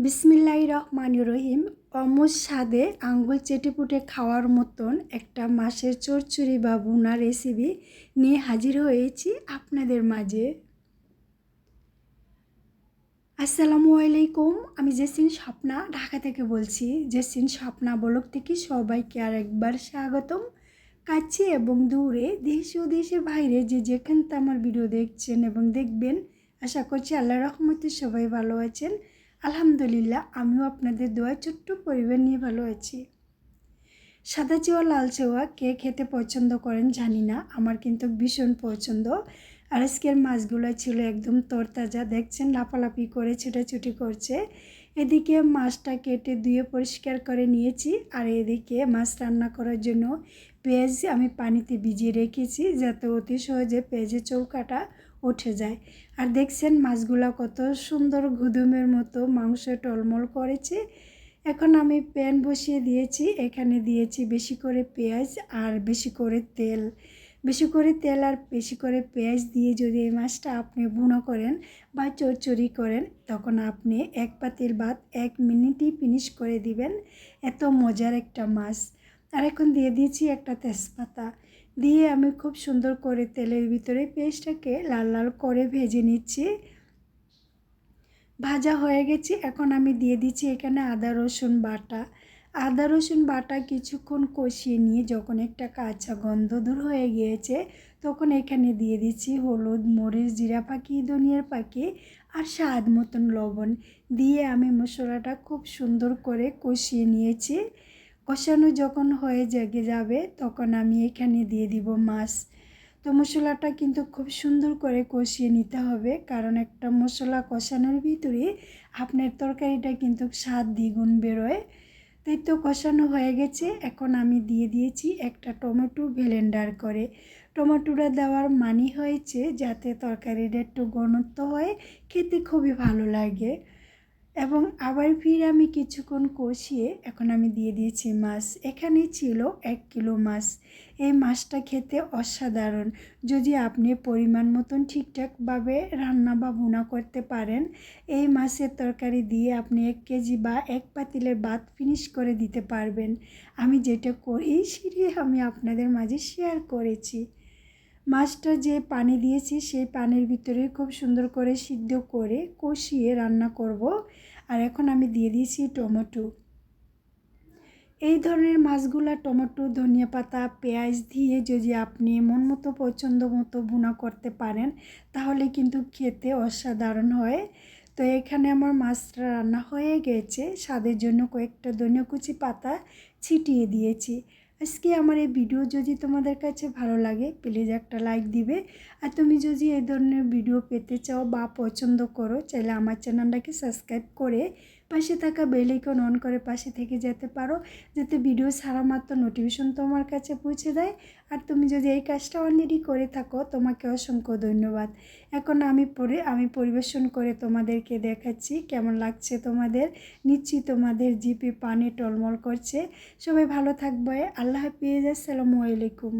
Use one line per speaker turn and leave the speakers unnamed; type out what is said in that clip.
বিসমিল্লাহির রহমানির রহিম। অমুজ স্বাদে আঙ্গুল চেটেপুটে খাওয়ার মতন একটা মাছের চচ্চড়ি বা ভুনা রেসিপি নিয়ে হাজির হয়েছি আপনাদের মাঝে। আসসালামু আলাইকুম। আমি জেসিন স্বপ্না ঢাকা থেকে বলছি। জেসিন স্বপ্না ব্লগ থেকে সবাইকে আর একবার স্বাগতম। কাছে এবং দূরে, দেশ ও দেশের বাইরে যে যেখান থেকে আমার ভিডিও দেখছেন এবং দেখবেন, আশা করছি আল্লাহর রহমতে সবাই ভালো আছেন। আলহামদুলিল্লাহ, আমিও আপনাদের দোয়া ছোট্ট পরিবার নিয়ে ভালো আছি। সাদা চেওয়া লাল চেওয়া কে খেতে পছন্দ করেন জানি না, আমার কিন্তু ভীষণ পছন্দ। আর আজকের মাছগুলো ছিল একদম তরতাজা, দেখছেন লাফালাফি করে ছুটাছুটি করছে। এদিকে মাছটা কেটে ধুয়ে পরিষ্কার করে নিয়েছি, আর এদিকে মাছ রান্না করার জন্য পেঁয়াজ আমি পানিতে ভিজিয়ে রেখেছি যাতে অতি সহজে পেঁয়াজের চৌকাটা উঠে যায়। আর দেখছেন মাছগুলো কত সুন্দর গুদুমের মতো মাংস টলমল করেছে। এখন আমি প্যান বসিয়ে দিয়েছি, এখানে দিয়েছি বেশি করে পেঁয়াজ আর বেশি করে তেল। বেশি করে তেল আর বেশি করে পেঁয়াজ দিয়ে যদি এই মাছটা আপনি ভুনা করেন বা চচ্চড়ি করেন, তখন আপনি এক পাতিল ভাত 1 মিনিটেই ফিনিশ করে দিবেন। এত মজার একটা মাছ। আর এখন দিয়ে দিয়েছি একটা তেজপাতা, দিয়ে আমি খুব সুন্দর করে তেলের ভিতরে পেঁয়াজটাকে লাল লাল করে ভেজে নিচ্ছি। ভাজা হয়ে গেছে, এখন আমি দিয়ে দিচ্ছি এখানে আদা রসুন বাটা। আদা রসুন বাটা কিছুক্ষণ কষিয়ে নিয়ে যখন একটা কাঁচা গন্ধ দূর হয়ে গিয়েছে, তখন এখানে দিয়ে দিচ্ছি হলুদ, মরিচ, জিরা পাখি, ধনিয়ার পাখি আর স্বাদ মতন লবণ দিয়ে আমি মশলাটা খুব সুন্দর করে কষিয়ে নিয়েছি। কষানো যখন হয়ে যাবে তখন আমি এখানে দিয়ে দিব মাছ। তো মশলাটা কিন্তু খুব সুন্দর করে কষিয়ে নিতে হবে, কারণ একটা মশলা কষানোর ভিতরে আপনার তরকারিটা কিন্তু স্বাদ দ্বিগুণ বেরোয়। তাই তো কষানো হয়ে গেছে, এখন আমি দিয়ে দিয়েছি একটা টমেটো ব্লেন্ডার করে। টমেটোটা দেওয়ার মানে হয়েছে যাতে তরকারিটা একটু ঘনত্ব হয়, খেতে খুবই ভালো লাগে। এবং আবার ফিরে আমি কিছুক্ষণ কষিয়ে এখন আমি দিয়ে দিয়েছি মাছ। এখানে ছিল 1 কিলো মাছ। এই মাছটা খেতে অসাধারণ। যদি আপনি পরিমাণ মতন ঠিকঠাকভাবে রান্না বা ভুনা করতে পারেন, এই মাছের তরকারি দিয়ে আপনি 1 কেজি বা 1 পাতিলের ভাত ফিনিশ করে দিতে পারবেন। আমি যেটা করি সেটাই আমি আপনাদের মাঝে শেয়ার করেছি। মাছটা যে পানি দিয়েছি সেই পানির ভিতরে খুব সুন্দর করে সিদ্ধ করে কষিয়ে রান্না করব। আর এখন আমি দিয়ে দিয়েছি টমেটো। এই ধরনের মাছগুলা টমেটো, ধনিয়া পাতা, পেঁয়াজ দিয়ে যদি আপনি মন মতো পছন্দ মতো ভুনা করতে পারেন, তাহলে কিন্তু খেতে অসাধারণ হয়। তো এখানে আমার মাছটা রান্না হয়ে গেছে, স্বাদের জন্য কয়েকটা ধনিয়া কুচি পাতা ছিটিয়ে দিয়েছি। আজকে আমার এই ভিডিও যদি তোমাদের কাছে ভালো লাগে, প্লিজ একটা লাইক দিবে। আর তুমি যদি এই ধরনের ভিডিও পেতে চাও বা পছন্দ করো, চাইলে আমার চ্যানেলটাকে সাবস্ক্রাইব করে পাশে থাকা বেল আইকন অন করে পাশে থেকে যেতে পারো, যাতে ভিডিও ছাড়া মাত্র নোটিফিকেশন তোমার কাছে পৌঁছে দেয়। আর তুমি যদি এই কাজটা অলরেডি করে থাকো, তোমাকে অসংখ্য ধন্যবাদ। এখন আমি পরিবেশন করে তোমাদেরকে দেখাচ্ছি কেমন লাগছে তোমাদের। নিশ্চয়ই তোমাদের জিভে পানি টলমল করছে। সবাই ভালো থাকবে। আল্লাহ হাফিজ। আসসালামু আলাইকুম।